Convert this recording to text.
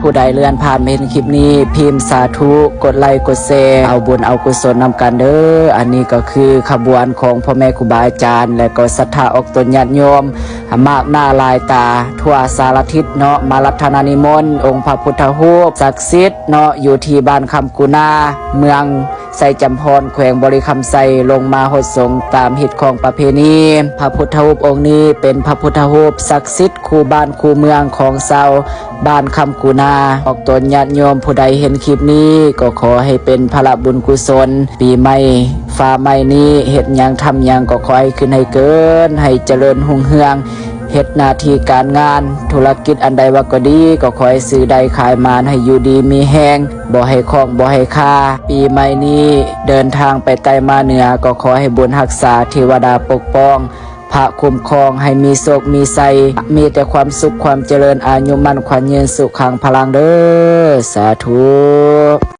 ผู้ใดเลื่อนผ่านมาเห็นคลิปนี้พิมพ์สาธุกดไลค์กดแชร์เอาบุญเอากุศลนำกันเด้ออันนี้ก็คือขบวนของพ่อแม่ครูบาอาจารย์และก็ศรัทธาออกตนญาติโยมมากหน้าลายตาทั่วสารทิศเนาะมารัตนานิมนต์องค์พระพุทธรูปศักดิ์สิทธิ์เนาะอยู่ที่บ้านคำกุนาเมืองไซจำพรแขวงบริคำไซลงมาหดสงตามหิตของประเพณีพระพุทธรูปองค์นี้เป็นพระพุทธรูปศักดิ์สิทธิ์คู่บ้านคู่เมืองของชาวบ้านคำกุนาออกตนญาติโยมผู้ใดเห็นคลิปนี้ก็ขอให้เป็นพระบุญกุศลปีใหม่ฟ้าใหม่นี้เฮ็ดหยังทำหยังก็ขอให้ขึ้นให้เกินให้เจริญรุ่งเรืองเฮ็ดหน้าที่การงานธุรกิจอันใดว่าก็ดีก็ขอให้ซื้อใดขายมานให้อยู่ดีมีแฮงบ่ให้คล้องบ่ให้ค่าปีใหม่นี้เดินทางไปใต้มาเหนือก็ขอให้บุญรักษาเทวดาปกป้องพระคุ้มครองให้มีโชคมีชัยมีแต่ความสุขความเจริญอายุมั่นขวัญยืนสุขขังพลังเด้อสาธุ